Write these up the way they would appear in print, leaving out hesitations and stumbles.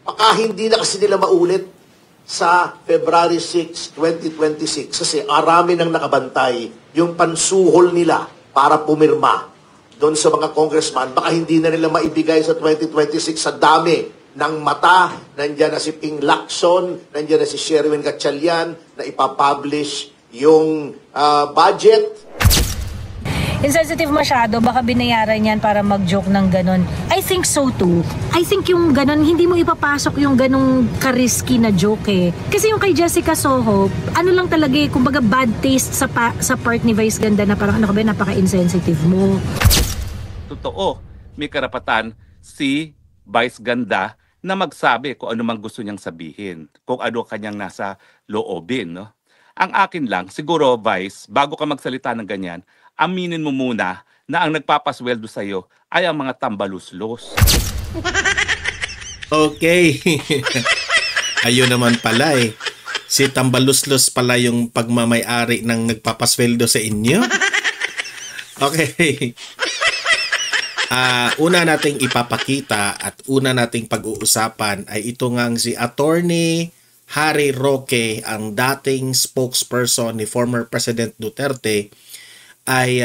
Baka hindi na kasi nila maulit sa February 6, 2026 kasi arami nang nakabantay yung pansuhol nila para pumirma doon sa mga congressman. Baka hindi na nila maibigay sa 2026 sa dami ng mata. Nandiyan na si Ping Lacson, nandiyan na si Sherwin Gatchalian na ipapublish yung budget. Insensitive masyado, baka binayaran yan para mag-joke ng ganon. I think so too. I think yung ganon, hindi mo ipapasok yung ganong ka-risky na joke eh. Kasi yung kay Jessica Soho, ano lang talaga eh, kumbaga bad taste sa part ni Vice Ganda na parang ano ka ba, napaka-insensitive mo. Totoo, may karapatan si Vice Ganda na magsabi kung ano mang gusto niyang sabihin, kung ano kanyang nasa loobin, no? Ang akin lang, siguro Vice, bago ka magsalita ng ganyan, aminin mo muna na ang nagpapasweldo sa'yo ay ang mga tambaluslos. Okay. Ayun naman pala eh. Si tambaluslos pala yung pagmamayari ng nagpapasweldo sa inyo. Okay. Una nating ipapakita at una nating pag-uusapan ay ito ngang si Attorney Harry Roque, ang dating spokesperson ni former President Duterte, ay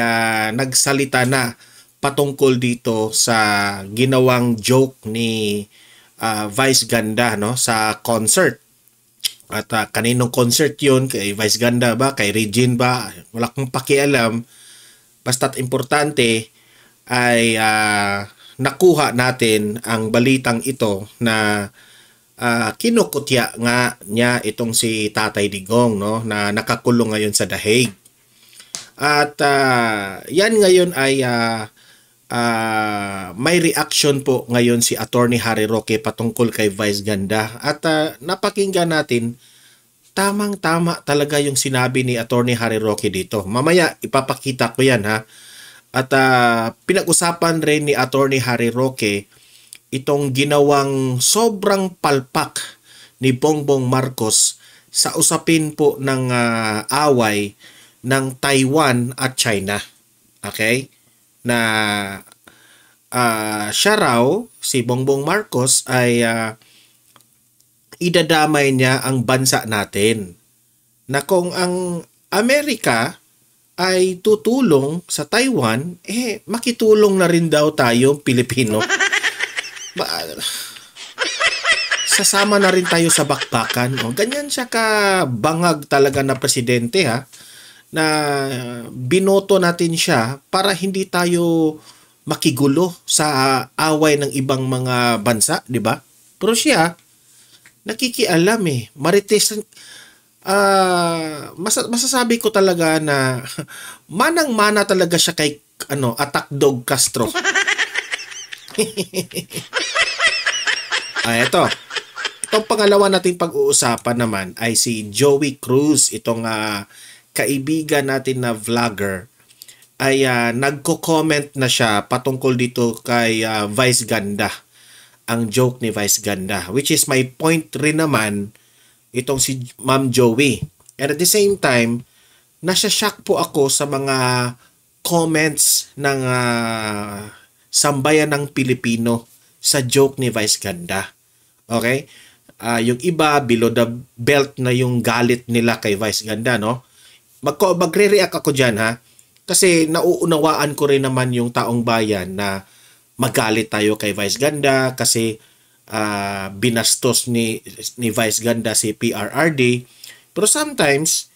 nagsalita na patungkol dito sa ginawang joke ni Vice Ganda, no, sa concert. At kaninong concert yun? Kay Vice Ganda ba? Kay Regine ba? Wala kong pakialam. Basta't importante ay nakuha natin ang balitang ito na kinukutya nga niya itong si Tatay Digong, no, na nakakulong ngayon sa The Hague. At yan ngayon ay may reaction po ngayon si Attorney Harry Roque patungkol kay Vice Ganda. At napakinggan natin, tamang-tama talaga yung sinabi ni Attorney Harry Roque dito. Mamaya ipapakita ko yan ha. At pinag-usapan rin ni Attorney Harry Roque itong ginawang sobrang palpak ni Bongbong Marcos sa usapin po ng away ng Taiwan at China. Okay? Na siya raw, si Bongbong Marcos ay idadamay niya ang bansa natin. Na kung ang Amerika ay tutulong sa Taiwan, makitulong na rin daw tayo, Pilipino. Sasama na rin tayo sa bakbakan. Ganyan siya kabangag talaga na presidente ha. Na binoto natin siya para hindi tayo makigulo sa away ng ibang mga bansa, di ba? Pero siya, nakikialam eh. Marites, masasabi ko talaga na manang-mana talaga siya kay Attack Dog Castro. Ito. Itong pangalawa nating pag-uusapan naman ay si Joey Cruz, itong kaibigan natin na vlogger, ay nagko-comment na siya patungkol dito kay Vice Ganda, ang joke ni Vice Ganda, which is my point rin naman itong si Ma'am Joey. And at the same time, nasa-shock po ako sa mga comments ng sambayan ng Pilipino sa joke ni Vice Ganda. Okay? Yung iba, below the belt na yung galit nila kay Vice Ganda, no? Magre-react ako dyan ha, kasi nauunawaan ko rin naman yung taong bayan na magalit tayo kay Vice Ganda kasi binastos ni Vice Ganda si PRRD. Pero sometimes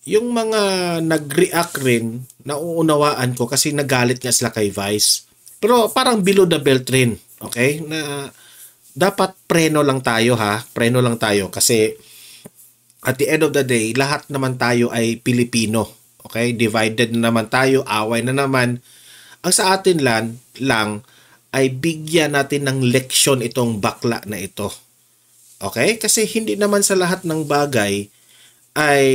yung mga nag-react rin, nauunawaan ko kasi nagalit nga sila kay Vice. Pero parang below the belt rin, okay? Na dapat preno lang tayo ha, preno lang tayo kasi at the end of the day, lahat naman tayo ay Pilipino. Okay? Divided na naman tayo, away na naman. Ang sa atin lang ay bigyan natin ng leksyon itong bakla na ito. Okay? Kasi hindi naman sa lahat ng bagay ay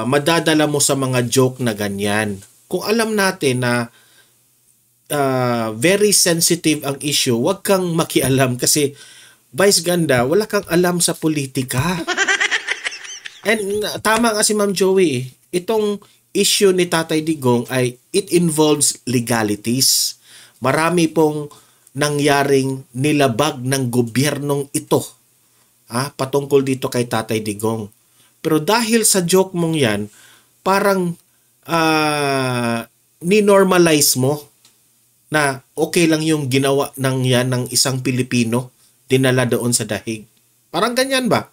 madadala mo sa mga joke na ganyan. Kung alam natin na very sensitive ang issue, wag kang makialam kasi Vice Ganda, wala kang alam sa politika. And tama nga si Ma'am Joey, itong issue ni Tatay Digong ay it involves legalities. Marami pong nangyaring nilabag ng gobyernong ito patungkol dito kay Tatay Digong. Pero dahil sa joke mong yan, parang ni-normalize mo na okay lang yung ginawa ng yan ng isang Pilipino dinala doon sa dahig. Parang ganyan ba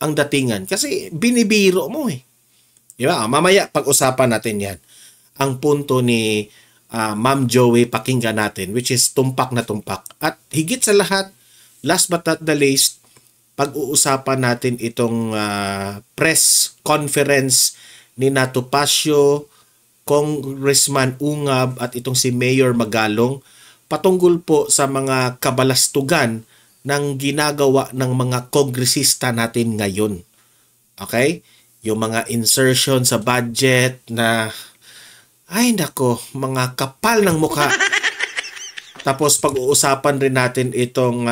ang datingan? Kasi binibiro mo eh. Diba? Mamaya pag-usapan natin yan. Ang punto ni Ma'am Joey, pakinggan natin, which is tumpak na tumpak. At higit sa lahat, last but not the least, pag-uusapan natin itong press conference ni Nato Pasio, Congressman Ungab at itong si Mayor Magalong patungkol po sa mga kabalastugan ng ginagawa ng mga kongresista natin ngayon. Okay? Yung mga insertion sa budget na ay nako, mga kapal ng mukha. Tapos pag-uusapan rin natin itong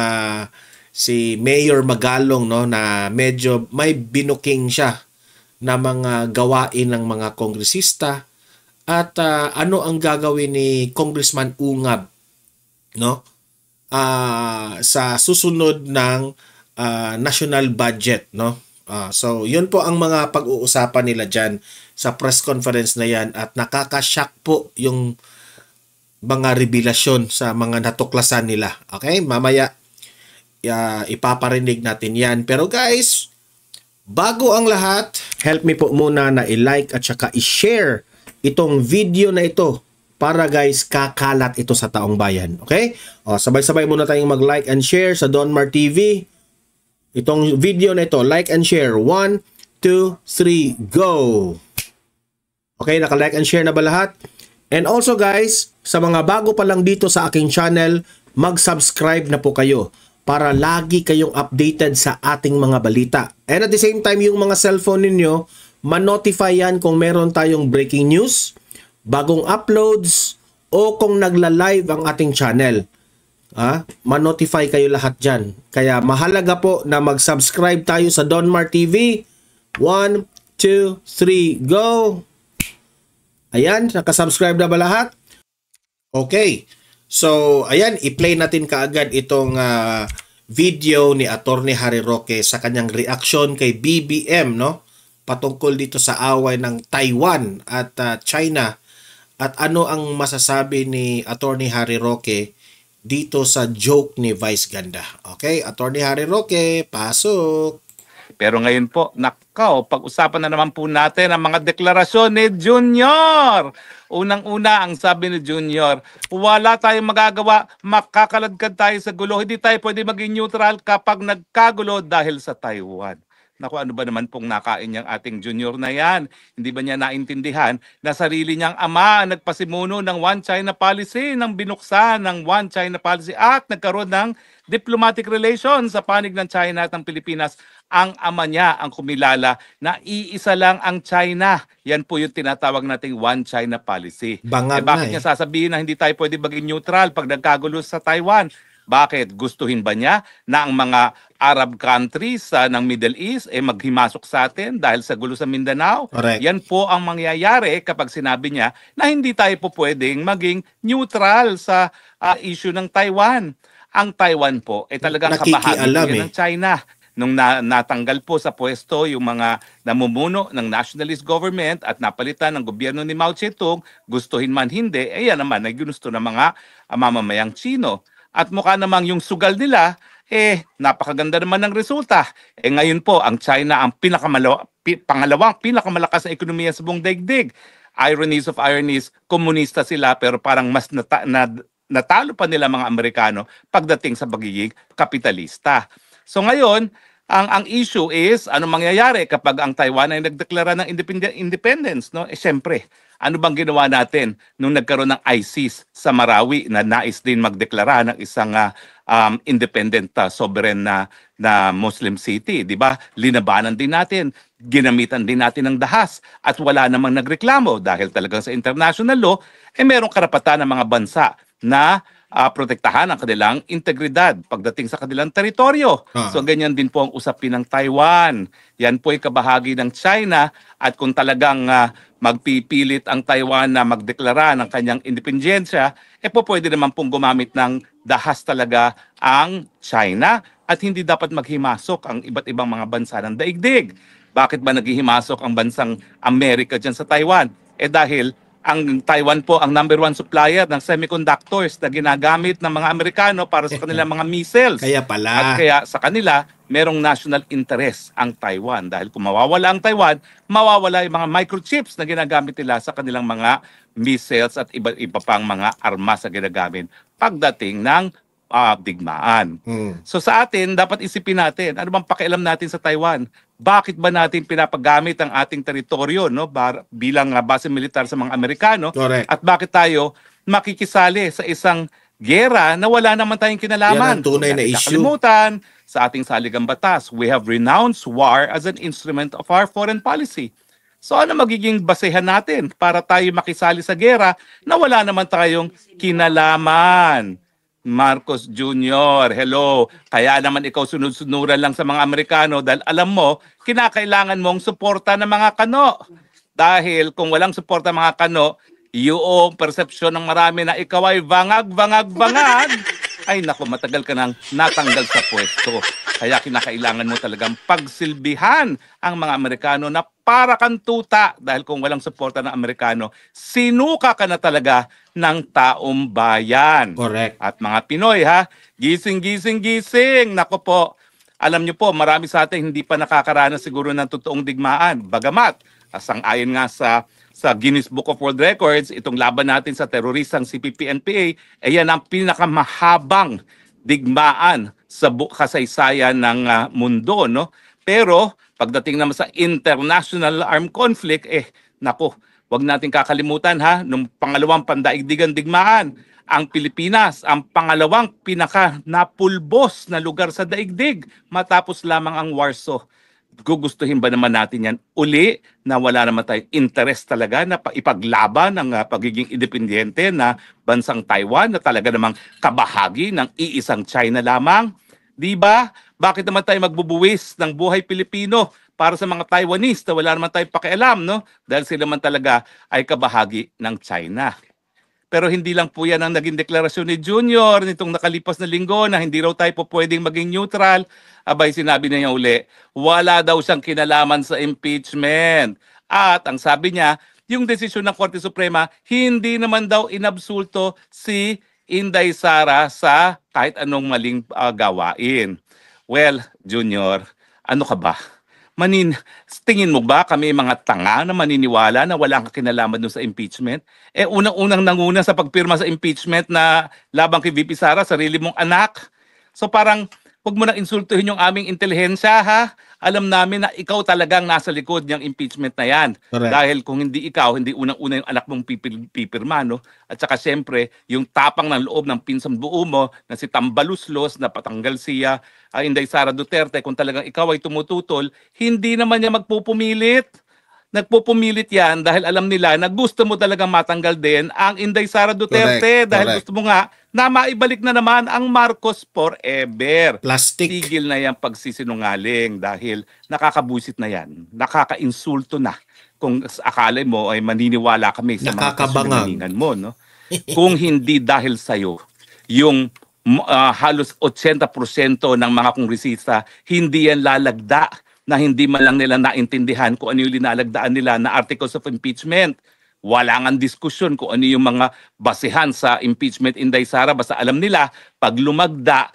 si Mayor Magalong, no, na medyo may binuking siya na mga gawain ng mga kongresista at ano ang gagawin ni Congressman Ungab, no, sa susunod ng national budget, no. So yun po ang mga pag-uusapan nila dyan sa press conference na yan at nakakashock po yung mga revelasyon sa mga natuklasan nila. Okay, mamaya ipaparinig natin yan. Pero guys, bago ang lahat, help me po muna na i-like at saka i-share itong video na ito para guys kakalat ito sa taong bayan. Okay? Sabay-sabay muna tayong mag-like and share sa Donmar TV. Itong video na ito, like and share. 1, 2, 3, go! Okay, naka-like and share na ba lahat? And also guys, sa mga bago pa lang dito sa aking channel, mag-subscribe na po kayo para lagi kayong updated sa ating mga balita. And at the same time, yung mga cellphone ninyo, ma-notify yan kung meron tayong breaking news, bagong uploads, o kung nagla-live ang ating channel. Ma-notify kayo lahat dyan. Kaya mahalaga po na mag-subscribe tayo sa Donmar TV. 1, 2, 3, go! Ayan, nakasubscribe na ba lahat? Okay. So, ayan, i-play natin kaagad itong video ni Attorney Harry Roque sa kanyang reaction kay BBM, no? Patungkol dito sa away ng Taiwan at China. At ano ang masasabi ni Attorney Harry Roque dito sa joke ni Vice Ganda. Okay, Attorney Harry Roque, pasok. Pero ngayon po, nakaw, pag-usapan na naman po natin ang mga deklarasyon ni Junior. Unang-una, ang sabi ni Junior, wala tayong magagawa, makakaladkad tayo sa gulo. Hindi tayo pwede maging neutral kapag nagkagulo dahil sa Taiwan. Naku, ano ba naman pong nakain niyang ating Junior na yan? Hindi ba niya naintindihan na sarili niyang ama ang nagpasimuno ng One China Policy, nang binuksan ng One China Policy at nagkaroon ng diplomatic relations sa panig ng China at ng Pilipinas. Ang ama niya ang kumilala na iisa lang ang China. Yan po yung tinatawag nating One China Policy. Bakit niya sasabihin na hindi tayo pwede maging neutral pag nagkagulo sa Taiwan? Bakit? Gustuhin ba niya na ang mga Arab countries ng Middle East maghimasok sa atin dahil sa gulo sa Mindanao? Correct. Yan po ang mangyayari kapag sinabi niya na hindi tayo po pwedeng maging neutral sa issue ng Taiwan. Ang Taiwan po ay talagang kabahagi ng China. Nung natanggal po sa pwesto yung mga namumuno ng nationalist government at napalitan ng gobyerno ni Mao Zedong, gustuhin man hindi, yan naman ay ginusto ng mga mamamayang Chino. At mukha namang yung sugal nila, napakaganda naman ng resulta. Ngayon po, ang China ang pangalawang pinakamalakas na ekonomiya sa buong daigdig. Ironies of ironies, komunista sila pero parang mas natalo pa nila mga Amerikano pagdating sa pagiging kapitalista. So ngayon, ang issue is, ano mangyayari kapag ang Taiwan ay nagdeklara ng independence, no? Siyempre, ano bang ginawa natin nung nagkaroon ng ISIS sa Marawi na nais din magdeklara ng isang independent sovereign na Muslim city, di ba? Linabanan din natin, ginamitan din natin ng dahas at wala namang nagreklamo dahil talagang sa international law, merong karapatan ng mga bansa na protektahan ang kanilang integridad pagdating sa kanilang teritoryo. So ganyan din po ang usapin ng Taiwan. Yan po ay kabahagi ng China at kung talagang magpipilit ang Taiwan na magdeklara ng kanyang independensya, po pwede naman pong gumamit ng dahas talaga ang China at hindi dapat maghimasok ang iba't ibang mga bansa ng daigdig. Bakit ba naghihimasok ang bansang Amerika dyan sa Taiwan? Dahil ang Taiwan po ang number 1 supplier ng semiconductors na ginagamit ng mga Amerikano para sa kanilang mga missiles. Kaya pala. At kaya sa kanila, merong national interest ang Taiwan. Dahil kung mawawala ang Taiwan, mawawala yung mga microchips na ginagamit nila sa kanilang mga missiles at iba pang mga armas na ginagamit pagdating ng digmaan. So sa atin, dapat isipin natin, ano bang pakialam natin sa Taiwan? Bakit ba natin pinapagamit ang ating teritoryo bilang base militar sa mga Amerikano? Correct. At bakit tayo makikisali sa isang gera na wala naman tayong kinalaman? Yan ang tunay na issue. Nakalimutan, sa ating saligang batas, we have renounced war as an instrument of our foreign policy. So ano magiging basehan natin para tayo makisali sa gera na wala naman tayong kinalaman? Marcos Jr., hello. Kaya naman ikaw sunod-sunuran lang sa mga Amerikano dahil alam mo, kinakailangan mong suporta ng mga kano. Dahil kung walang suporta ng mga kano, yung persepsyon ng marami na ikaw ay vangag, ay naku, matagal ka nang natanggal sa pwesto. Kaya kinakailangan mo talagang pagsilbihan ang mga Amerikano na para kang tuta. Dahil kung walang suporta ng Amerikano, sinuka ka na talaga ng taong bayan. Correct. At mga Pinoy gising. Nako po, alam niyo po, marami sa atin hindi pa nakakaranas siguro ng totoong digmaan. Bagamat, sang-ayon nga sa Guinness Book of World Records, itong laban natin sa teroristang CPP-NPA, yan ang pinakamahabang digmaan sa kasaysayan ng mundo, no? Pero pagdating naman sa international armed conflict, nako, wag natin kakalimutan nung pangalawang pandaigdigang digmaan, ang Pilipinas ang pangalawang pinaka-napulbos na lugar sa daigdig matapos lamang ang Warsaw. Gugustuhin ba naman natin yan uli na wala naman tayong interest talaga na ipaglaban ng pagiging independyente na bansang Taiwan na talaga namang kabahagi ng iisang China lamang? Di ba? Bakit naman tayo magbubuwis ng buhay Pilipino para sa mga Taiwanese na wala naman tayong pakialam, no? Dahil sila man talaga ay kabahagi ng China. Pero hindi lang po yan ang naging deklarasyon ni Junior nitong nakalipas na linggo na hindi raw tayo po pwedeng maging neutral. Abay, sinabi niya uli, wala daw siyang kinalaman sa impeachment. At ang sabi niya, yung desisyon ng Korte Suprema, hindi naman daw inabsulto si Inday Sara sa kahit anong maling gawain. Well, Junior, ano ka ba? Tingin mo ba kami mga tanga na maniniwala na walang kinalaman dun sa impeachment? Unang-unang nanguna sa pagpirma sa impeachment na labang kay VP Sara, sarili mong anak. So parang, huwag mo nang insultuhin yung aming intelihensya, Alam namin na ikaw talagang nasa likod niyang impeachment na yan. Correct. Dahil kung hindi ikaw, hindi unang-una yung anak mong pipirma, no? At saka siyempre, yung tapang ng loob ng pinsang buo mo na si Tambaluslos na patanggal siya, Inday Sara Duterte, kung talagang ikaw ay tumututol, hindi naman niya magpupumilit. Nagpupumilit yan dahil alam nila na gusto mo talagang matanggal din ang Inday Sara Duterte. Correct, Dahil correct. gusto mo nga na maibalik na naman ang Marcos forever. Plastic. Tigil na yung pagsisinungaling dahil nakakabusit na yan. Nakakainsulto na. Kung akala mo ay maniniwala kami sa mga Nakakabangag. kasinungalingan mo. No? Kung hindi dahil sa'yo, yung halos 80% ng mga kongresista, hindi yan lalagda na hindi man lang nila naintindihan kung ano yung linalagdaan nila na articles of impeachment. Wala nga diskusyon kung ano yung mga basehan sa impeachment, Inday Sara. Basta alam nila, pag lumagda,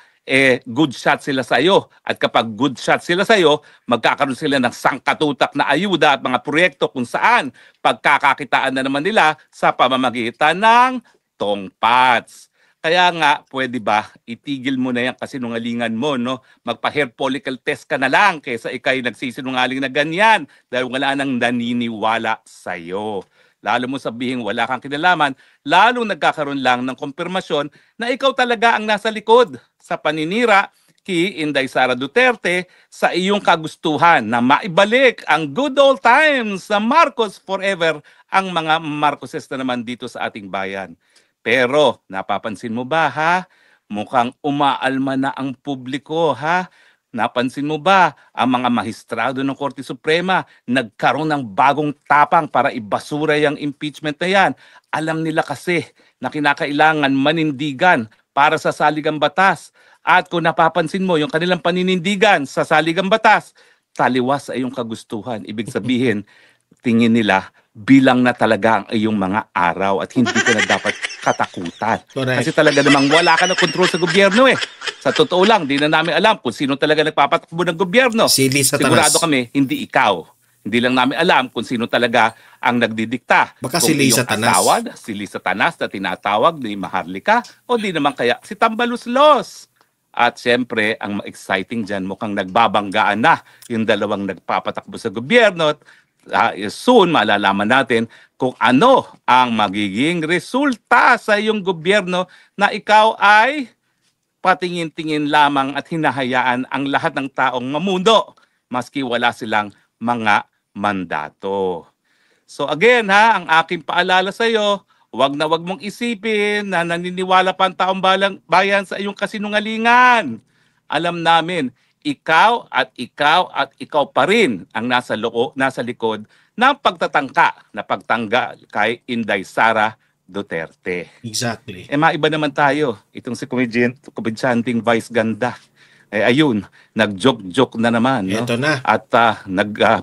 good shot sila sa'yo. At kapag good shot sila sa'yo, magkakaroon sila ng sangkatutak na ayuda at mga proyekto kung saan pagkakakitaan na naman nila sa pamamagitan ng tongpats. Kaya nga, pwede ba, itigil mo na yan kasinungalingan mo, no? Magpa-hair follicle test ka na lang kaysa ikay nagsisinungaling na ganyan dahil wala nang naniniwala sa'yo. Lalo mo sabihin wala kang kinalaman, lalong nagkakaroon lang ng kumpirmasyon na ikaw talaga ang nasa likod sa paninira kay Inday Sara Duterte sa iyong kagustuhan na maibalik ang good old times sa Marcos forever, ang mga Marcoses na naman dito sa ating bayan. Pero napapansin mo ba ha? Mukhang umaalma na ang publiko ha? Napansin mo ba ang mga mahistrado ng Korte Suprema nagkaroon ng bagong tapang para ibasura yung impeachment na yan? Alam nila kasi na kinakailangan manindigan para sa saligang batas. At kung napapansin mo yung kanilang paninindigan sa saligang batas, taliwas sa iyong kagustuhan. Ibig sabihin, tingin nila bilang na talaga ang iyong mga araw at hindi ka na dapat katakutan. Correct. Kasi talaga namang wala ka na kontrol sa gobyerno eh. Sa totoo lang, di na namin alam kung sino talaga nagpapatakbo ng gobyerno. Sili Satanas. Sigurado kami, hindi ikaw. Hindi lang namin alam kung sino talaga ang nagdidikta. Baka kung si Lee iyong Satanas. asawa, si Lee Satanas na tinatawag ni Maharlika o di naman kaya si Tambaluslos. At siyempre, ang exciting dyan, mukhang nagbabanggaan na yung dalawang nagpapatakbo sa gobyerno. Soon, malalaman natin kung ano ang magiging resulta sa iyong gobyerno na ikaw ay patingin-tingin lamang at hinahayaan ang lahat ng taong mamundo maski wala silang mga mandato. So again ha, ang aking paalala sa iyo, wag na wag mong isipin na naniniwala pa ang taong bayan sa iyong kasinungalingan. Alam namin, ikaw at ikaw pa rin ang nasa likod ng pagtatangka na pagtanggal kay Inday Sara Duterte. Exactly. Maiba naman tayo. Itong si komedyanting Vice Ganda. Ayun, nag-joke na naman. No? Ito na. At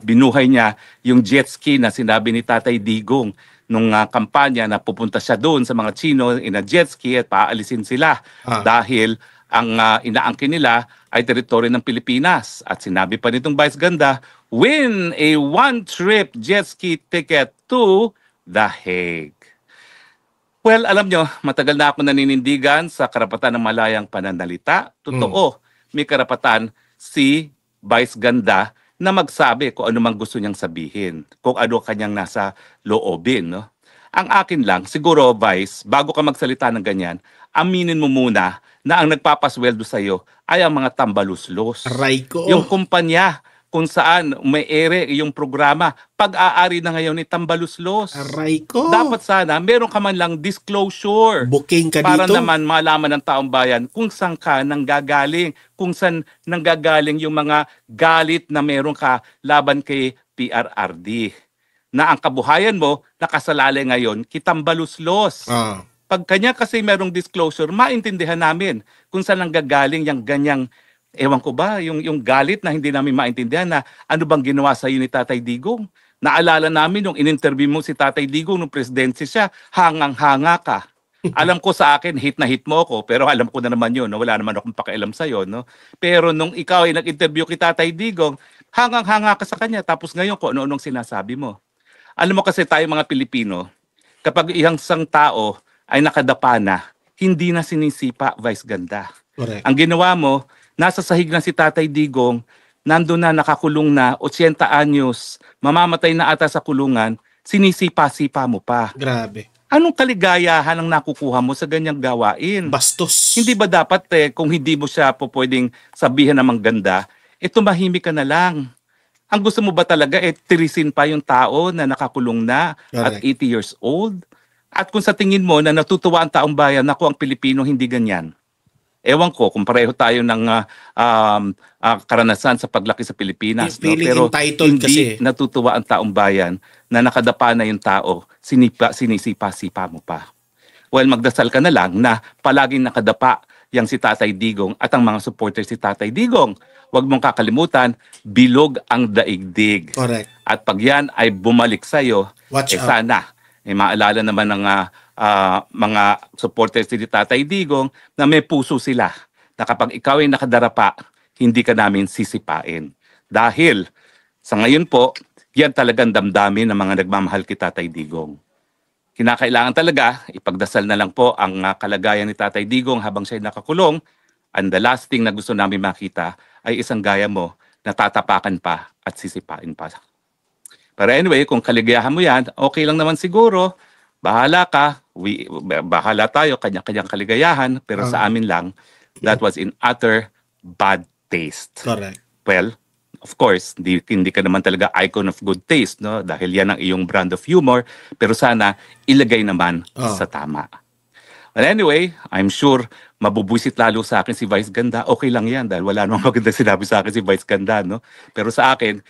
binuhay niya yung jet ski na sinabi ni Tatay Digong nung kampanya na pupunta siya doon sa mga Chino in a jet ski at paalisin sila dahil ang inaangkin nila ay teritoryo ng Pilipinas. At sinabi pa nitong Vice Ganda, win a one-trip jet ski ticket to The Hague. Well, alam nyo, matagal na ako naninindigan sa karapatan ng malayang pananalita. Totoo, may karapatan si Vice Ganda na magsabi kung ano mang gusto niyang sabihin, kung ano kanyang nasa loobin. No? Ang akin lang, siguro Vice, bago ka magsalita ng ganyan, aminin mo muna na ang nagpapasweldo sa iyo ay ang mga tambaluslos. Aray ko. Yung kumpanya kung saan may ere yung programa, pag-aari na ngayon ni Tambaluslos. Aray ko. Dapat sana meron ka man lang disclosure. Booking ka para dito. naman malaman ng taong bayan kung saan ka nanggagaling, kung saan nanggagaling yung mga galit na meron ka laban kay PRRD. Na ang kabuhayan mo nakasalalay ngayon kay Tambaluslos. Pag kanya kasi merong disclosure, maintindihan namin kung saan nanggagaling yung ganyang, ewan ko ba, yung galit na hindi namin maintindihan na ano bang ginawa sa iyo ni Tatay Digong. Naalala namin nung in-interview mo si Tatay Digong nung presidency siya, hangang-hanga ka. Alam ko sa akin, hit na hit mo ako, pero alam ko na naman yun, no? Wala naman akong pakialam sa'yo. No? Pero nung ikaw ay nag-interview kay Tatay Digong, hangang-hanga ka sa kanya, tapos ngayon kung ano-anong sinasabi mo. Alam mo kasi tayo mga Pilipino, kapag isang tao ay nakadapa na, hindi na sinisipa, Vice Ganda. Correct. Ang ginawa mo, nasa sahig na si Tatay Digong, nandun na, nakakulong na, 80 anyos, mamamatay na ata sa kulungan, sinisipa-sipa mo pa. Grabe. Anong kaligayahan ang nakukuha mo sa ganyang gawain? Bastos. Hindi ba dapat kung hindi mo siya po pwedeng sabihin na mangganda, tumahimik ka na lang. Ang gusto mo ba talaga tirisin pa yung tao na nakakulong na at 80 years old? At kung sa tingin mo na natutuwa ang taong bayan, naku, ang Pilipino hindi ganyan. Ewan ko kung pareho tayo ng karanasan sa paglaki sa Pilipinas. No? Pero hindi kasi natutuwa ang taong bayan na nakadapa na yung tao, sinisipa-sipa mo pa. Well, magdasal ka na lang na palaging nakadapa yang si Tatay Digong at ang mga supporters si Tatay Digong. Huwag mong kakalimutan, bilog ang daigdig. Correct. At pag yan ay bumalik sa'yo, sana, maalala naman ng mga supporters ni Tatay Digong na may puso sila na kapag ikaw ay nakadarapa, hindi ka namin sisipain. Dahil sa ngayon po, yan talagang damdamin ng mga nagmamahal kay Tatay Digong. Kinakailangan talaga, ipagdasal na lang po ang kalagayan ni Tatay Digong habang siya ay nakakulong. And the last thing na gusto namin makita ay isang gaya mo na tatapakan pa at sisipain pa. Pero anyway, kung kaligayahan mo yan, okay lang naman siguro. Bahala ka. Bahala tayo, kanya-kanyang kaligayahan. Pero sa amin lang, that was in utter bad taste. Correct. Well, of course, hindi ka naman talaga icon of good taste, no? Dahil yan ang iyong brand of humor. Pero sana, ilagay naman sa tama. But anyway, I'm sure mabubwisit lalo sa akin si Vice Ganda. Okay lang yan dahil wala namang maganda sinabi sa akin si Vice Ganda, no? Pero sa akin,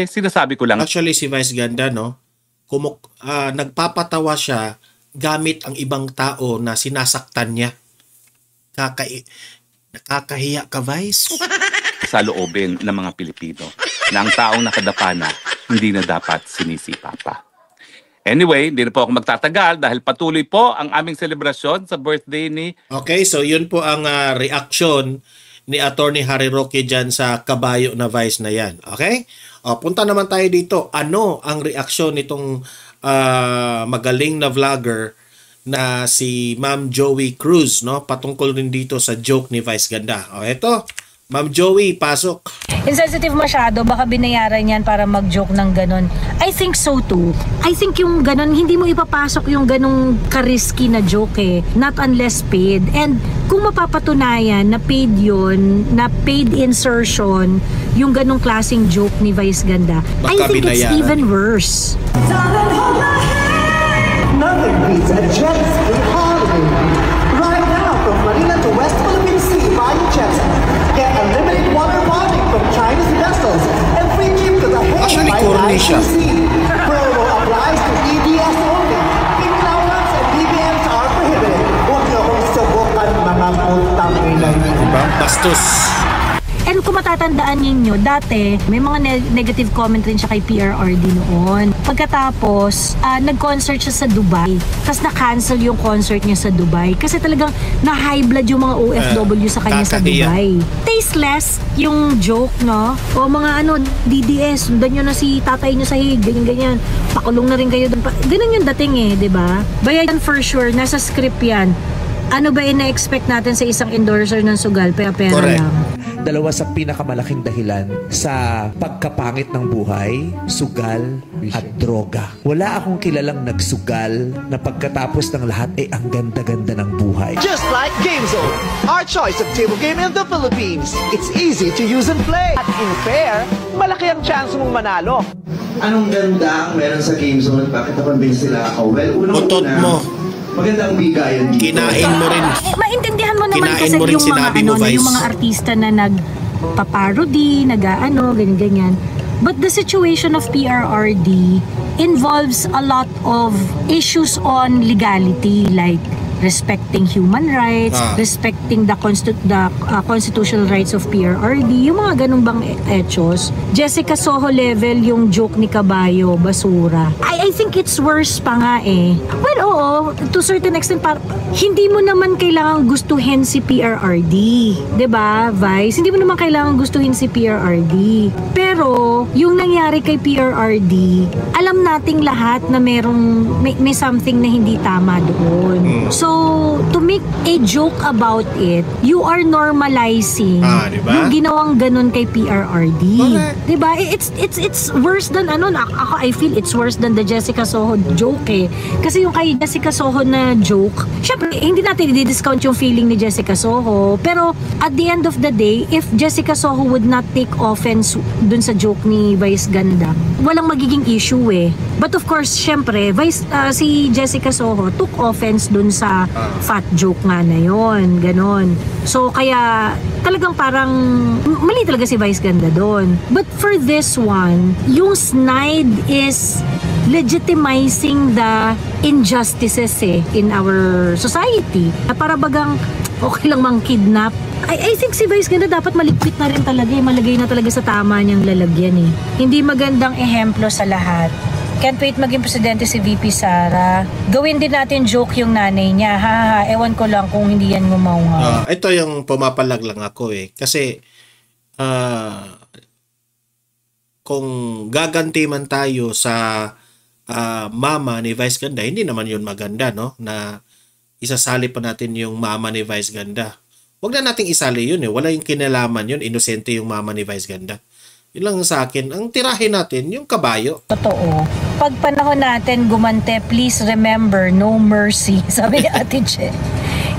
sinasabi ko lang. Actually, si Vice Ganda, no? Nagpapatawa siya gamit ang ibang tao na sinasaktan niya. Nakakahiya ka, Vice? Sa loobin ng mga Pilipino na ang taong nakadapa na hindi na dapat sinisipa pa. Anyway, hindi na po ako magtatagal dahil patuloy po ang aming selebrasyon sa birthday ni... Okay, so yun po ang reaction ni Attorney Harry Roque dyan sa kabayo na Vice na yan. Okay? O, punta naman tayo dito. Ano ang reaksyon nitong magaling na vlogger na si Ma'am Joey Cruz, no? Patungkol rin dito sa joke ni Vice Ganda. O, eto. Ma'am Joey, pasok. Insensitive masyado, baka binayaran yan para mag-joke ng ganun. I think so too. I think yung ganun, hindi mo ipapasok yung ganung ka-risky na joke eh. Not unless paid. And kung mapapatunayan na paid yun, na paid insertion, yung ganung klaseng joke ni Vice Ganda, Baka I think binayaran. it's even worse. Nothing beats a jet ski holiday. Right now, from Manila to West Philippine Sea via Jetson. Get unlimited water bonding from Chinese vessels and free trip to the Actually, by corny siya. ICC. Promo applies to EDS only. Big allowance and BBMs are prohibited. Huwag niyo akong subukan, mga putang inay. Diba? Bastos. And kung matatandaan ninyo, dati may mga negative comment rin siya kay PRRD noon. Pagkatapos, nag-concert siya sa Dubai. Tapos na-cancel yung concert niya sa Dubai. Kasi talagang na-high blood yung mga OFW sa kanya sa kakahiya. Dubai. Tasteless yung joke, no? O mga DDS, sundan nyo na si tatay nyo sa hig, ganyan-ganyan. Pakulong na rin kayo doon. Ganun yung dating eh, di ba? Bayan for sure, nasa script yan. Ano ba ina-expect natin sa isang endorser ng sugal? Pera-pera Correct. lang. Dalawa sa pinakamalaking dahilan sa pagkapangit ng buhay, sugal at droga. Wala akong kilalang nagsugal na pagkatapos ng lahat ay ang ganda-ganda ng buhay. Just like GameZone, our choice of table game in the Philippines. It's easy to use and play. At in fair, malaki ang chance mong manalo. Anong ganda ang meron sa GameZone? Bakit nakonvince sila ako? Well, Utot mo. maganda ang bigayan dito. Kinain mo rin. Maintindihan mo naman Kinain kasi mo rin yung mga sinabi mo, Vice. yung mga artista na nagpaparody, ganyan-ganyan. But the situation of PRRD involves a lot of issues on legality, like respecting human rights, respecting the constitutional rights of PRRD, yung mga ganung bang etos. Jessica Soho level yung joke ni Kabayo, basura. I think it's worse pa nga eh. Well, oo, to certain extent, hindi mo naman kailangan gustuhin si PRRD. 'Di ba, Vice? Hindi mo naman kailangan gustuhin si PRRD. Pero, yung nangyari kay PRRD, alam nating lahat na may something na hindi tama doon. So, to make a joke about it, you are normalizing diba? yung ginawang ganun kay PRRD. Correct. Diba? It's worse than ako I feel it's worse than the Jessica Soho joke eh. Kasi yung kay Jessica Soho na joke, syempre, hindi natin i-discount yung feeling ni Jessica Soho. Pero, at the end of the day, if Jessica Soho would not take offense dun sa joke ni Vice Ganda, walang magiging issue eh. But of course, syempre, si Jessica Soho took offense dun sa fat joke nga na yon, ganon. So, kaya talagang parang mali talaga si Vice Ganda doon. But for this one, yung snide is legitimizing the injustices in our society. Para bagang okay lang mang kidnap. I think si Vice Ganda dapat maligpit na rin talaga eh. Malagay na talaga sa tama niyang lalagyan eh. Hindi magandang ehemplo sa lahat. Can't wait maging presidente si VP Sara. Gawin din natin joke yung nanay niya. Ewan ko lang kung hindi yan ngumaw. Ito yung pumapalag lang ako eh. Kasi kung gaganti man tayo sa mama ni Vice Ganda, hindi naman yun maganda, no? Na isasali pa natin yung mama ni Vice Ganda. Huwag na nating isali yun eh. Wala yung kinalaman yun. Inosente yung mama ni Vice Ganda. Yun lang sa akin. Ang tirahin natin, yung kabayo. Totoo. Pag panahon natin gumante, please remember, no mercy. Sabi ni Ate Che.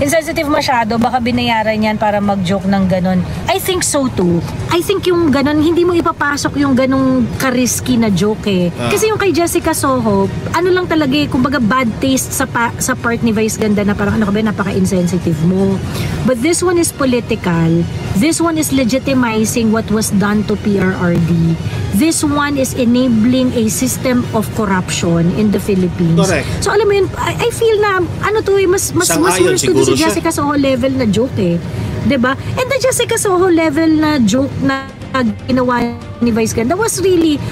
insensitive masyado, baka binayaran yan para mag-joke ng ganon. I think so too. I think yung ganon, hindi mo ipapasok yung ganong ka-risky na joke eh. Kasi yung kay Jessica Soho, ano lang talaga eh, kumbaga bad taste sa part ni Vice Ganda na parang ano ka ba, napaka-insensitive mo. But this one is political. This one is legitimizing what was done to PRRD. This one is enabling a system of corruption in the Philippines. Correct. So alam mo yun, I feel na ano to eh, mas Sang-ayon worse to siguro si Jessica Soho level na joke eh. 'Di ba? And the Jessica Soho level na joke na ginawa ni Vice Ganda was really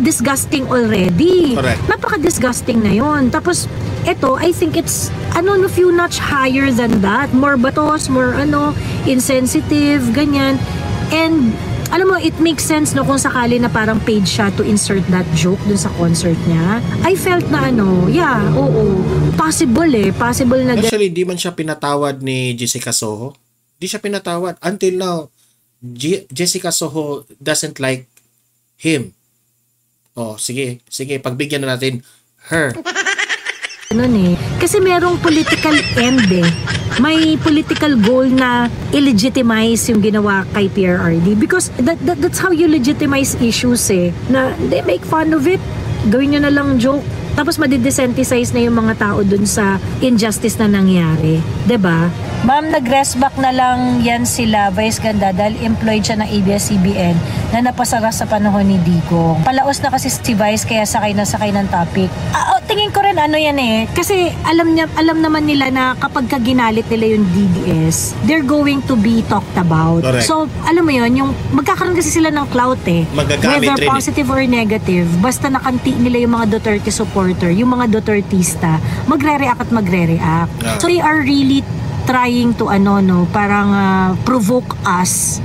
disgusting already. Correct. Napaka-disgusting na yon. Tapos ito, I think it's a few notch higher than that. More batos, more insensitive, ganyan. And alam mo, it makes sense no kung sakali na parang paid siya to insert that joke dun sa concert niya. I felt na possible na Actually, di man siya pinatawad ni Jessica Soho. Di siya pinatawad. Until now, Jessica Soho doesn't like him. Oh, sige, pagbigyan na natin her. Kasi merong political end eh. May political goal na illegitimize yung ginawa kay PRRD because that's how you legitimize issues eh. Na they make fun of it. Gawin nyo na lang joke. Tapos madidesensitize na yung mga tao dun sa injustice na nangyari. 'Di ba? Ma'am, nag-rest back na lang yan sila, Vice Ganda, dahil employed siya ng ABS-CBN na napasara sa panahon ni Digong. Palaos na kasi si Vice kaya sakay ng topic. Tingin ko rin yan eh. Kasi alam naman nila na kapag ginalit nila yung DDS, they're going to be talked about. Correct. So, alam mo yun, yung magkakaroon kasi sila ng clout eh. Magagamit Whether rin positive or negative, basta nakanti nila yung mga Duterte supporter, yung mga Dutertista, magre-react at magre-react. Yeah. So, they are really trying to parang provoke us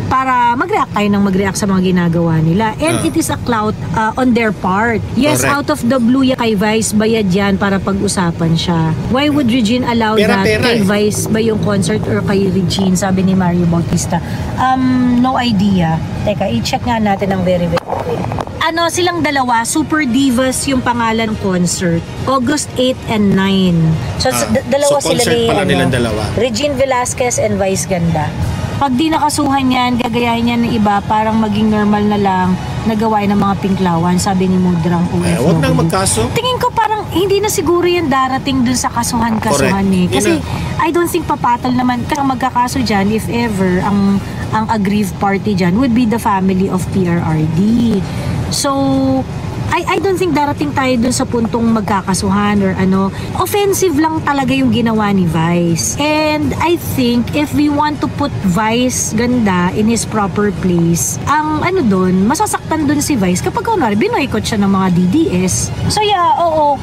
para mag-react tayo ng mag-react sa mga ginagawa nila. And it is a clout on their part. Yes, Correct. out of the blue kay Vice, bayad yan para pag-usapan siya. Why would Regine allow that kay Vice ba yung concert or kay Regine, sabi ni Mario Bautista? No idea. Teka, i-check nga natin ang very quick. Silang dalawa, Super Divas yung pangalan ng concert. August 8 and 9. So, dalawa so sila concert pala nilang dalawa. Regine Velasquez and Vice Ganda. Pag di nakasuhan yan, gagayahin yan ng iba, parang maging normal na lang nagawain ng mga pinklawan, sabi ni Mudrang OFW. Huwag nang magkaso. Tingin ko parang hindi na siguro yan darating dun sa kasuhan eh. Kasi I don't think papatol naman. Kaya magkakaso dyan, if ever, ang aggrieved party dyan would be the family of PRRD. So, I don't think darating tayo dun sa puntong magkakasuhan or offensive lang talaga yung ginawa ni Vice. And I think if we want to put Vice Ganda in his proper place, ang dun, masasaktan dun si Vice kapag binoykot siya ng mga DDS. So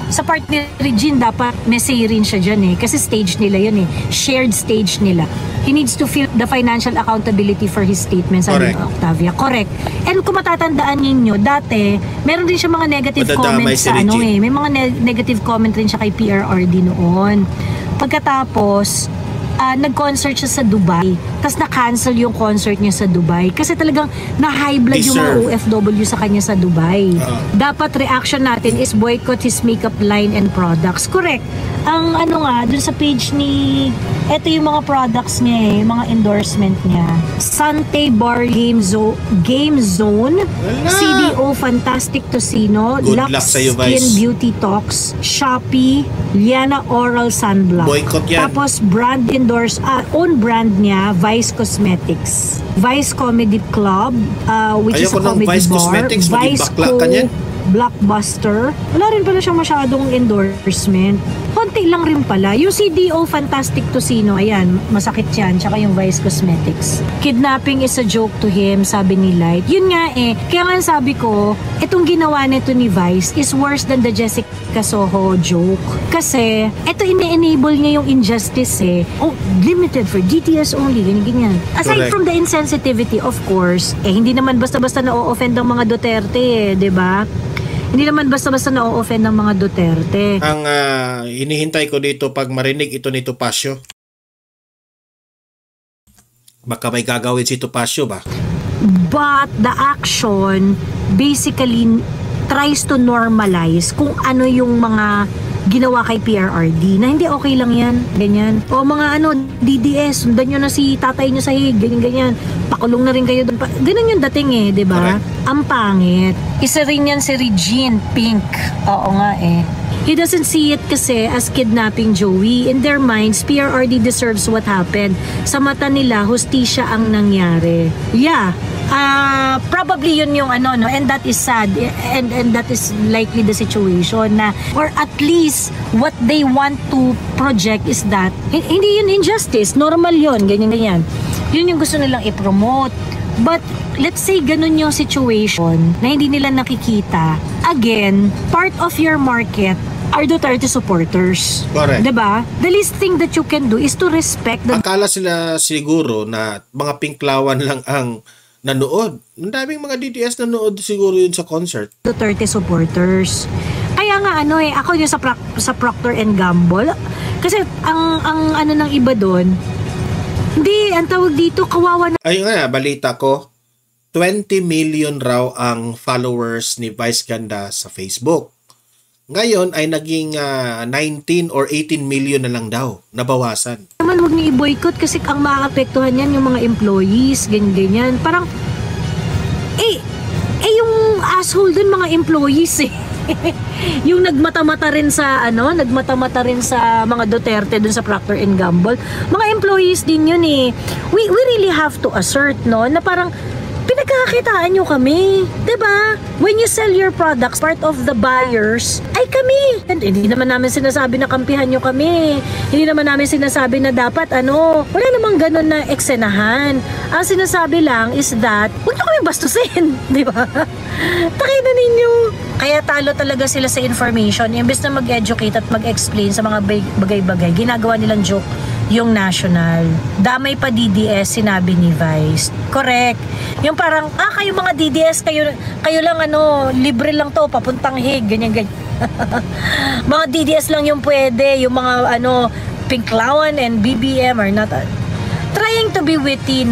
sa part ni Regine dapat may say rin siya dyan eh. Kasi stage nila yun eh. Shared stage nila. He needs to feel the financial accountability for his statements, sabi ni Octavia. Correct. And kung matatandaan ninyo, dati, meron din siya mga negative comments sa may mga negative comment rin siya kay PRRD noon. Pagkatapos, nag-concert siya sa Dubai. Tapos na-cancel yung concert niya sa Dubai. Kasi talagang na-high blood yung mga OFW sa kanya sa Dubai. Dapat reaction natin is boycott his makeup line and products. Correct. Ang dun sa page ni... Ito yung mga products niya yung mga endorsement niya. Sante Bar Game Zone, CDO Fantastic Tocino, Lux Skin Beauty Talks, Shopee, Liana Oral Sunblock. Boycott yan. Tapos brand own brand niya, Vice Cosmetics. Vice Comedy Club, which is a comedy Vice bar. Cosmetics, Vice bakla ka niyan. Blockbuster. Wala rin pala siyang masyadong endorsement. Konti lang rin pala. Yung CDO Fantastic Tocino, ayan, masakit yan. Tsaka yung Vice Cosmetics. Kidnapping is a joke to him, sabi ni Light. Yun nga eh. Kaya nga sabi ko, itong ginawa nito ni Vice is worse than the Jessica Soho joke. Kasi, ito ine-enable niya yung injustice eh. Oh, limited for DTS only, ganyan. Aside from the insensitivity, of course, hindi naman basta-basta na-o-offend ang mga Duterte eh, 'di ba? Hindi naman basta-basta na-o-offend ng mga Duterte. Ang hinihintay ko dito pag marinig ito ni Topacio. Baka may gagawin si Topacio ba? But the action basically tries to normalize kung ano yung mga ginawa kay PRRD na hindi okay lang yan, ganyan. O mga DDS, sundan nyo na si tatay nyo sa hig, ganyan. Pakulong na rin kayo doon. Ganun yung dating di ba? Ang pangit. Isa rin yan si Regine Pink. Oo nga He doesn't see it kasi as kidnapping, Joey. In their minds, PRRD deserves what happened. Sa mata nila, hustisya ang nangyari. Yeah. Probably yun yung and that is sad and that is likely the situation na, or at least what they want to project is that hindi yun injustice, normal yun, ganyan yun yung gusto nilang i-promote. But let's say ganun yung situation na hindi nila nakikita, again, part of your market are Duterte supporters. Correct. Diba? The least thing that you can do is to respect the... Akala sila siguro na mga pinklawan lang ang nanood. Ang daming mga DDS nanood siguro yun sa concert. Duterte supporters. Kaya nga ako yung sa Procter & Gamble. Kasi ang ng iba doon, hindi, ang tawag dito, kawawa na... Ayun nga, balita ko, 20 million raw ang followers ni Vice Ganda sa Facebook. Ngayon ay naging 19 or 18 million na lang daw, nabawasan. Naman huwag niyo i-boycott kasi ang maapektuhan yan yung mga employees, ganyan. Parang, yung asshole dun mga employees yung nagmata-mata rin sa mga Duterte dun sa Procter & Gamble. Mga employees din yun We really have to assert na parang pinagkakakitaan nyo kami, diba? When you sell your products, part of the buyers ay kami. And hindi naman namin sinasabi na kampihan nyo kami. Hindi naman namin sinasabi na dapat wala namang ganun na eksenahan. Ang sinasabi lang is that huwag nyo kami bastusin, diba? Takay na ninyo. Kaya talo talaga sila sa information. Imbes na mag-educate at mag-explain sa mga bagay-bagay, ginagawa nilang joke yung national. Damay pa DDS, sinabi ni Vice. Correct. Yung parang, kayo mga DDS, kayo lang libre lang to, papuntang hig, ganyan. Mga DDS lang yung pwede, yung mga Pinklawan and BBM are not trying to be witty,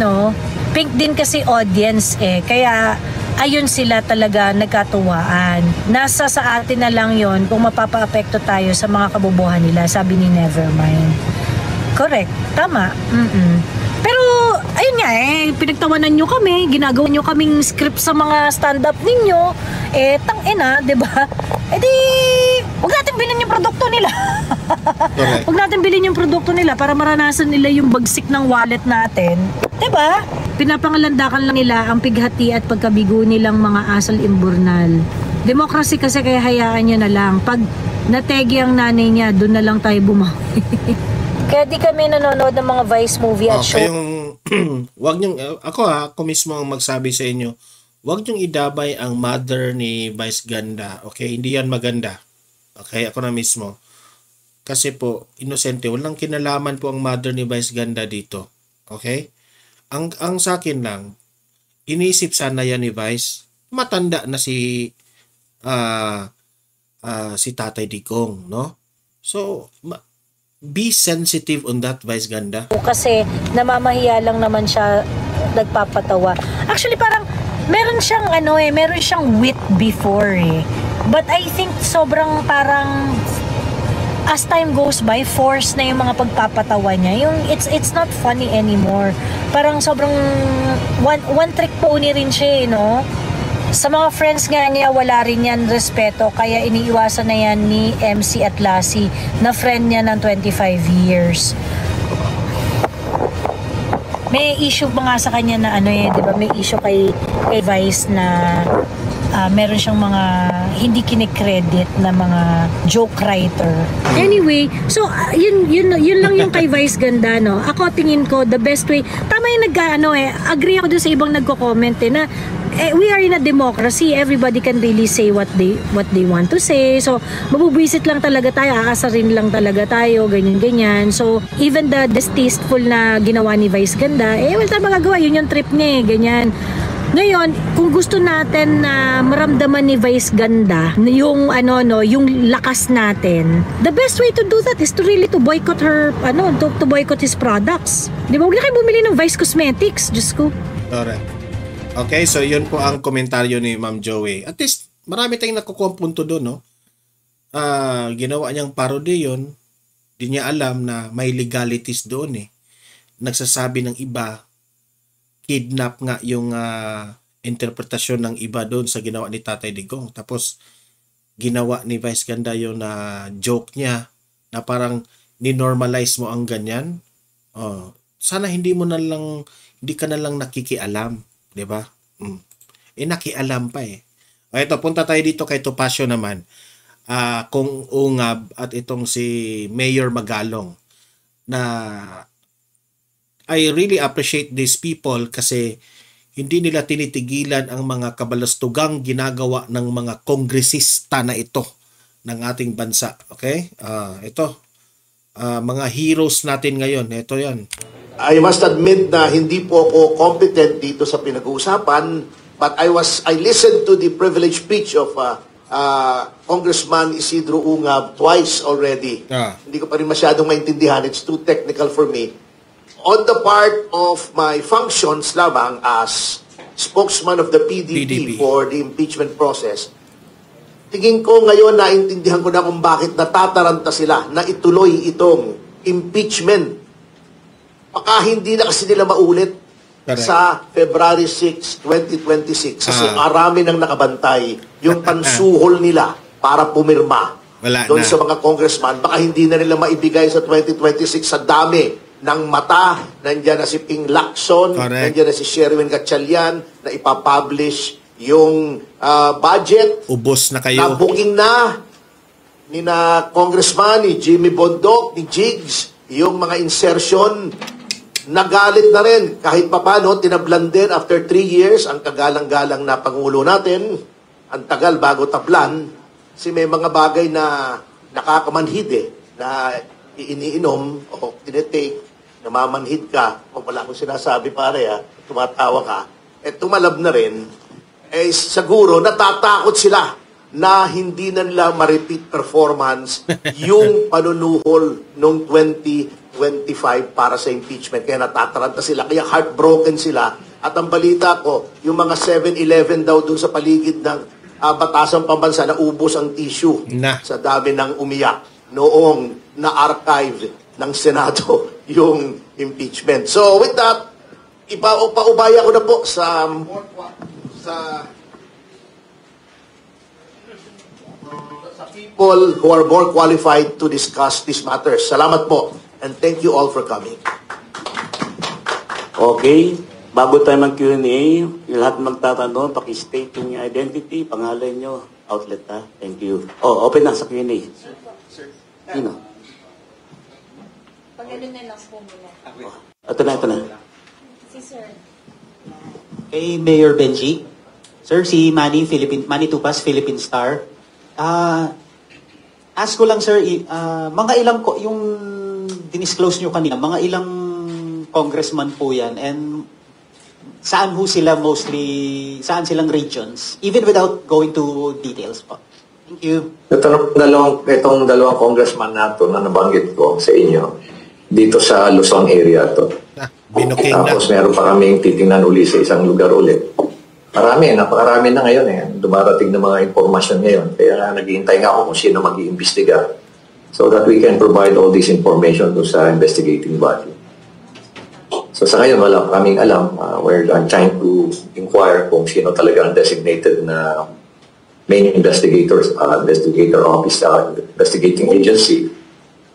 Pink din kasi audience kaya ayun sila talaga nagkatuwaan. Nasa sa atin na lang yon kung mapapaapekto tayo sa mga kabobohan nila, sabi ni Nevermind. Correct. Tama. Pero, ayun nga pinagtawanan nyo kami, ginagawa nyo kaming script sa mga stand-up ninyo, tangina, diba? Huwag natin bilhin yung produkto nila. Huwag natin bilhin yung produkto nila para maranasan nila yung bagsik ng wallet natin. Diba? Pinapangalandakan lang nila ang pighati at pagkabigo nilang mga asal imburnal. Democracy kasi kaya hayaan nyo na lang. Pag nategi ang nanay niya, doon na lang tayo bumawi. Kaya di kami nanonood ng mga Vice movie at show. Wag niyong, ako mismo ang magsabi sa inyo, wag niyong idabay ang mother ni Vice Ganda. Okay, hindi yan maganda. Okay, ako na mismo. Kasi po, inosente, walang kinalaman po ang mother ni Vice Ganda dito. Okay? Ang sa akin lang, inisip sana yan ni Vice, matanda na si Tatay Digong, no? So, be sensitive on that, Vice Ganda. Kasi namamahiya lang naman siya, nagpapatawa. Actually, parang meron siyang meron siyang wit before But I think sobrang parang as time goes by, force na yung mga pagpapatawa niya. Yung it's not funny anymore. Parang sobrang one trick pony rin siya, Sa mga friends nga niya, wala rin yan respeto, kaya iniiwasan na yan ni MC at Lassie, na friend niya ng 25 years. May issue pa nga sa kanya na di ba? May issue kay Vice na meron siyang mga hindi kinikredit na mga joke writer. Anyway, so yun lang yung kay Vice Ganda, Ako tingin ko the best way. Tama yung agree ako dun sa ibang nagko-comment na we are in a democracy. Everybody can really say what they want to say. So, mabubwisit lang talaga tayo, aasarin lang talaga tayo, ganyan-ganyan. So, even the distasteful na ginawa ni Vice Ganda, wala tayong magagawa. Yun yung trip niya, ganyan. Ngayon, kung gusto natin na maramdaman ni Vice Ganda yung yung lakas natin, the best way to do that is to really to boycott her, to boycott his products. Di ba? Huwag na kayo bumili ng Vice Cosmetics, Diyos ko. Alright. Okay, so yun po ang komentaryo ni Ma'am Joey. At least, marami tayong nakukuha punto doon, ginawa niyang parody yun. Di niya alam na may legalities doon eh. Nagsasabi ng iba, kidnap nga yung interpretasyon ng iba doon sa ginawa ni Tatay Digong. Tapos, ginawa ni Vice Ganda yung joke niya na parang ni-normalize mo ang ganyan. Sana hindi ka na lang nakikialam, 'di ba? Nakialam pa eh. Ito, punta tayo dito kay Topacio naman. Kung Ungab at itong si Mayor Magalong na I really appreciate these people kasi hindi nila tinitigilan ang mga kabalastugang ginagawa ng mga kongresista na ito ng ating bansa. Okay? Ito. Mga heroes natin ngayon. Ito yan. I must admit na hindi po ako competent dito sa pinag-uusapan, but I listened to the privileged speech of Congressman Isidro Ungab twice already. Hindi ko pa rin masyadong maintindihan. It's too technical for me. On the part of my functions lamang as spokesman of the PDP for the impeachment process, tingin ko ngayon naintindihan ko na kung bakit natataranta sila na ituloy itong impeachment. Baka hindi na kasi nila maulit sa February 6, 2026 kasi marami nang nakabantay yung pansuhol nila para pumirma doon sa mga congressman. Baka hindi na nila maibigay sa 2026 sa dami ng mata. Nandiyan na si Ping Lacson, nandiyan na si Sherwin Gatchalian na ipapublish yung budget. Ubos na kayo. Nabuking na ni na congressman, ni Jimmy Bondoc, ni Jigs, yung mga insertion. Nagalit na rin kahit papano, tinablan din after 3 years ang kagalang-galang na Pangulo natin. Ang tagal bago tablan kasi may mga bagay na nakakamanhid na iniinom o tinitake, namamanhid ka, o wala akong sinasabi pare tumatawa ka, tumalab na rin, siguro natatakot sila na hindi na nila ma-repeat performance yung panunuhol noong 2025 para sa impeachment. Kaya natataranta sila, kaya heartbroken sila. At ang balita ko, yung mga 7-Eleven daw dun sa paligid ng Batasang Pambansa na ubos ang tissue sa dami ng umiyak noong na-archive ng Senado yung impeachment. So with that, ipaubaya ko na po sa people who are more qualified to discuss these matters. Salamat po. And thank you all for coming. Okay. Bago tayo mag-Q&A, yung lahat magtatanong, paki-state yung identity, pangalan nyo, outlet ha. Thank you. Open na sa Q&A. Sino? Pag-ano na lang po muna. Ito na. Si Sir. Kay Mayor Benji. Sir, si Manny Tupas, Philippine Star. Ask ko lang, sir, mga ilang, yung dinisclose nyo kanina, mga ilang congressman po yan, and saan ho sila saan silang regions, even without going to details po. Thank you. Itong dalawang congressman na ito na nabanggit ko sa inyo, dito sa Luzon area to. Tapos meron pa kaming titingnan uli sa isang lugar ulit. Napakarami na ngayon dumarating na mga impormasyon ngayon. Kaya naghihintay nga ako kung sino mag-iimbestiga so that we can provide all this information to sa investigating body. So sa ngayon, wala kaming alam. I'm trying to inquire kung sino talaga ang designated na main investigator office, investigating agency.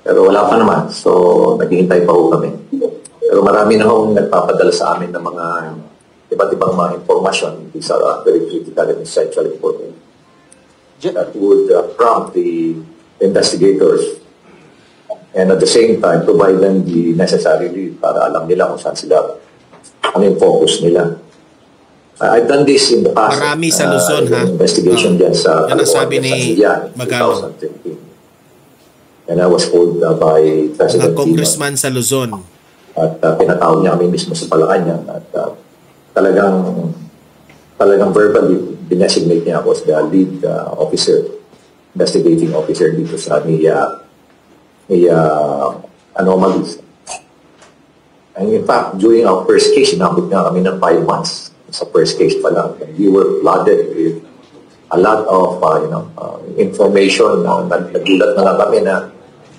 Pero wala pa naman. So naghihintay pa ho kami. Pero marami na ho nagpapadala sa amin ng mga iba't ibang mga informasyon. These are very critical and essential important that would prompt the investigators and at the same time provide them the necessary lead para alam nila kung saan sila, ano yung focus nila. I've done this in the past. Marami sa Luzon investigation dyan sa nasabi ni Magalong. And I was called by President Congressman sa Luzon. At pinatawag niya kami mismo sa Malacanang at talagang verbally dinesignate niya ako as the lead officer, investigating officer dito sa anomalies. And in fact, during our first case, inabot nga kami ng 5 months sa first case pa lang. And we were flooded with a lot of information. Nagulat na lang kami na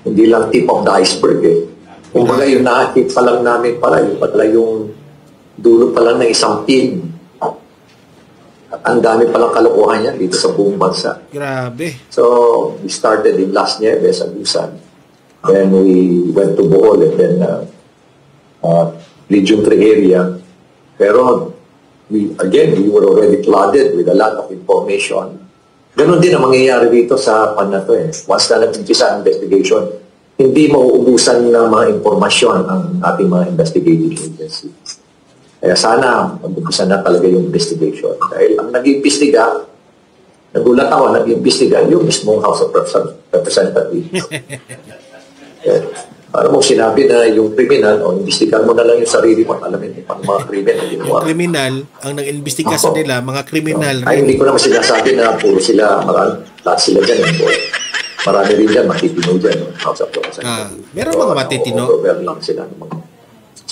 hindi lang tip of the iceberg eh. Kung baga yung nakakit pa lang namin pala, yung pala yung dulo pa lang ng isang team. At ang dami palang kalokohan yan dito sa buong bansa. Grabe. So, we started in Las Nieves, Agusan. Then we went to Bohol and then Legion 3 area. Pero, we were already flooded with a lot of information. Ganon din ang mangyayari dito sa pan na to eh. Once na nag-umpisa ang investigation, hindi mauubusan ng mga impormasyon ang ating mga investigative agencies. Kaya sana mag-umpisa na talaga yung investigation. Dahil ang nag-iimbestiga, nagulat ako, nag-iimbestiga yung mismong House of Representatives. Para mo sinabi na yung kriminal, imbestigahan mo na lang yung sarili mo, alamin mo pang mga kriminal. Yung kriminal, ang nag-imbestiga sa nila, mga kriminal. Ay, hindi ko naman sinasabi na puro sila, lahat sila dyan. Marami rin dyan, matitino dyan. House of Representatives. Meron mga matitino? Lang sila.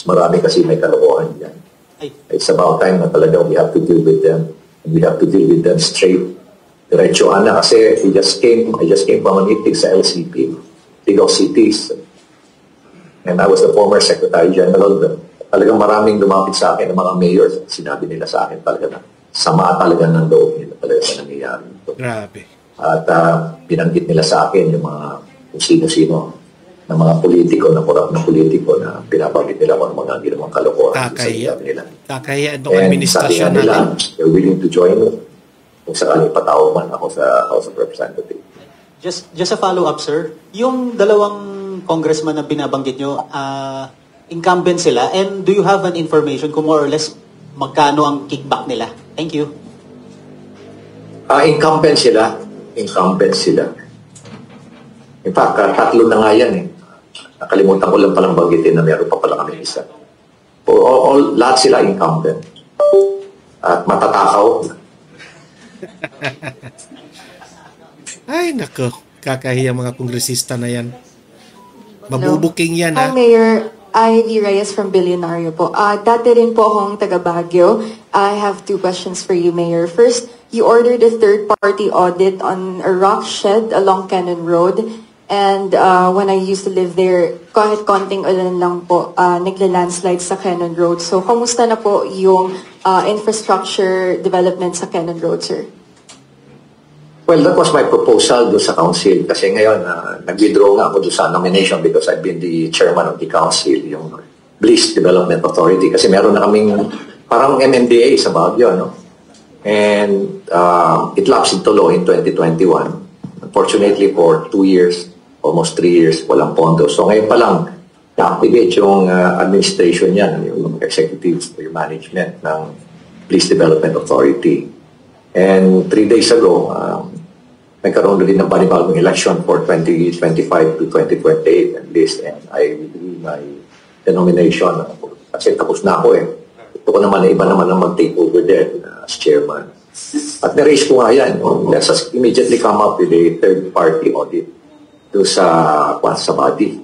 Marami kasi may kalokohan dyan. It's about time na talaga we have to deal with them. And we have to deal with them straight. Diretso ana kasi I just came from a meeting sa LCP, League of Cities. And I was the former Secretary General. Talagang maraming lumapit sa akin ng mga mayors. Sinabi nila sa akin talaga na sama talaga ng loob nila talaga sa nangyayari. Grabe. At binanggit nila sa akin yung mga kung sino-sino ng mga politiko, na korap na politiko na pinapagit nila kung mga ginawang kalokohan sa nila. Kakahiya itong administrasyon natin. They're willing to join me kung sakaling patawag man ako sa House of Representatives. Just a follow-up, sir. Yung dalawang congressman na binabanggit nyo, incumbent sila, and do you have an information kung more or less magkano ang kickback nila? Thank you. Incumbent sila. In fact, tatlo na nga yan eh. Nakalimutan ko lang palang banggitin na meron pa pala kami isa. Lahat sila incumbent. At matatakaw. Ay, nako. Kakahiya mga kongresista na yan. Mabubuking yan, ha? Hi, Mayor. Ivy Reyes from Billionario po. Dati rin po akong taga Baguio. I have 2 questions for you, Mayor. First, you ordered a third-party audit on a rock shed along Cannon Road. And when I used to live there, kahit konting ulan lang po, nagla-landslide sa Cannon Road. So, kamusta na po yung infrastructure development sa Cannon Road, sir? Well, that was my proposal doon sa council. Kasi ngayon, nag-withdraw nga ako doon sa nomination because I've been the chairman of the council, yung Bliss Development Authority. Kasi meron na kaming parang MMDA sa Baguio, no? And it lapsed into law in 2021. Unfortunately, for 2 years, almost 3 years, walang pondo. So ngayon pa lang, na-activate yung administration yan, yung executive, yung management ng Bliss Development Authority. And 3 days ago, nagkaroon rin ng panibagong election for 2025 to 2028 at least. And I withdrew my denomination kasi tapos na ako eh. Ito ko naman, iba naman ang mag-take over there as chairman. At na-raise ko nga yan. Let's just immediately come up with a third-party audit doon sa body.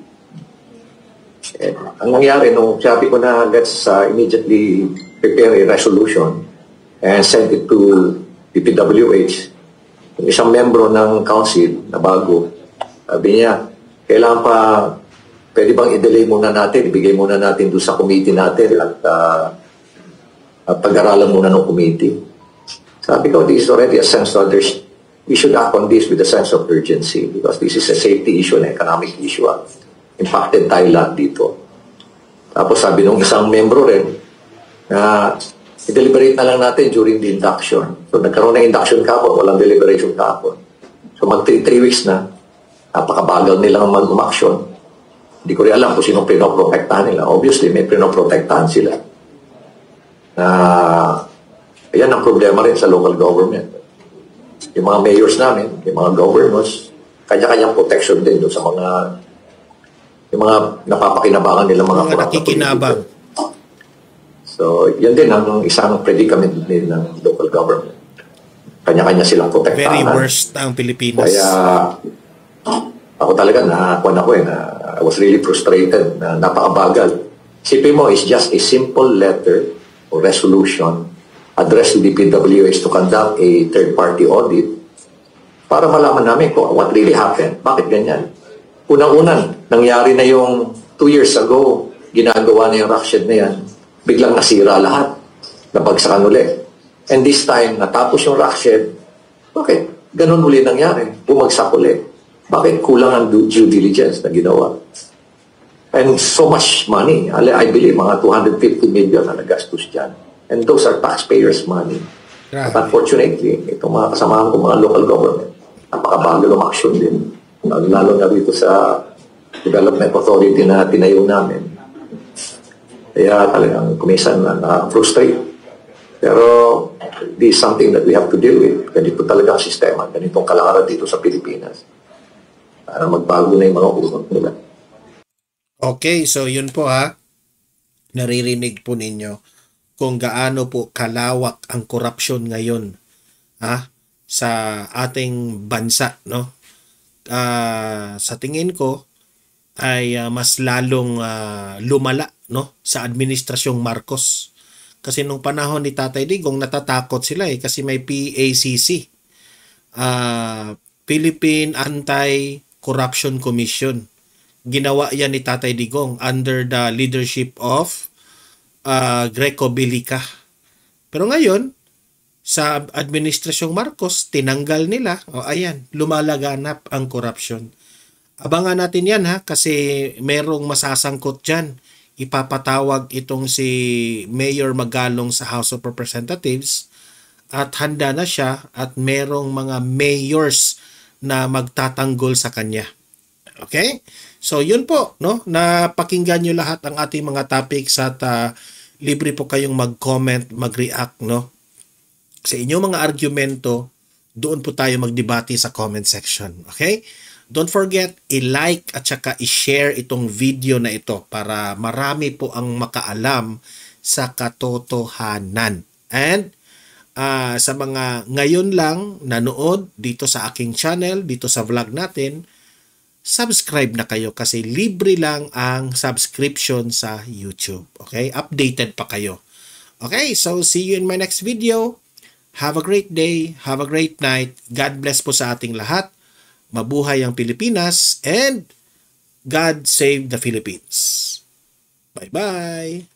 And ang nangyari, nung sabi ko na let's immediately prepare a resolution and send it to DPWH, yung isang membro ng council na bago, sabi niya, kailangan pa, pwede bang i-delay muna natin, ibigay muna natin doon sa committee natin at pag-aralan muna ng committee. Sabi ko, this is already a sense of we should act on this with a sense of urgency because this is a safety issue and economic issue. Impacted tayo lahat dito. Tapos sabi nung isang membro rin na i-deliberate na lang natin during the induction. So nagkaroon ng induction kahapon, walang deliberation kahapon. So mag 3 weeks na, napakabagal nilang mag-umaksyon. Hindi ko rin alam kung sinong pinoprotektahan nila. Obviously, may pinoprotektahan sila. Ayan ang problema rin sa local government. Yung mga mayors namin, yung mga governors, kanya-kanyang protection din doon sa mga yung mga napapakinabangan nila mga nakikinabang. So, yan din ang isang predicament din ng local government. Kanya-kanya silang protektahan. Very worst ang Pilipinas. Kaya ako talaga I was really frustrated na napakabagal. Isipin mo, it's just a simple letter or resolution address to DPWH to conduct a third-party audit para malaman namin kung what really happened, bakit ganyan. Unang-unan, nangyari na yung 2 years ago, ginagawa na yung rock shed na yan, biglang nasira lahat, nabagsakan ulit. And this time, natapos yung rock shed, bakit? Ganun uli nangyari, bumagsak ulit. Bakit? Kulang ang due diligence na ginawa. And so much money, I believe mga 250 million na nagastos dyan. And those are taxpayers' money. But unfortunately, itong mga kasamahan ko, mga local government, napakabagal ng action din. Lalo na dito sa development authority na tinayo namin. Kaya talagang kumisan na frustrate. Pero this is something that we have to deal with. Ganito talaga ang sistema, ganitong kalakaran dito sa Pilipinas. Para magbago na yung mga usap nila. Okay, so yun po ha. Naririnig po ninyo kung gaano po kalawak ang korupsyon ngayon sa ating bansa, no? Sa tingin ko ay mas lalong lumala, no, sa administrasyong Marcos. Kasi nung panahon ni Tatay Digong natatakot sila kasi may PACC, Philippine Anti-Corruption Commission. Ginawa yan ni Tatay Digong under the leadership of Greco Bilica. Pero ngayon, sa administrasyong Marcos, tinanggal nila. Ayan, lumalaganap ang korupsyon. Abangan natin yan kasi merong masasangkot dyan. Ipapatawag itong si Mayor Magalong sa House of Representatives at handa na siya at merong mga mayors na magtatanggol sa kanya. Okay? So yun po, no? Napakinggan nyo lahat ang ating mga topics at libre po kayong mag-comment, mag-react, no? Sa inyong mga argumento, doon po tayo magdebate sa comment section. Okay? Don't forget, i-like at saka i-share itong video na ito para marami po ang makaalam sa katotohanan. And sa mga ngayon lang nanood dito sa aking channel, dito sa vlog natin, subscribe na kayo kasi libre lang ang subscription sa YouTube. Okay? Updated pa kayo. Okay? So, see you in my next video. Have a great day. Have a great night. God bless po sa ating lahat. Mabuhay ang Pilipinas and God save the Philippines. Bye-bye.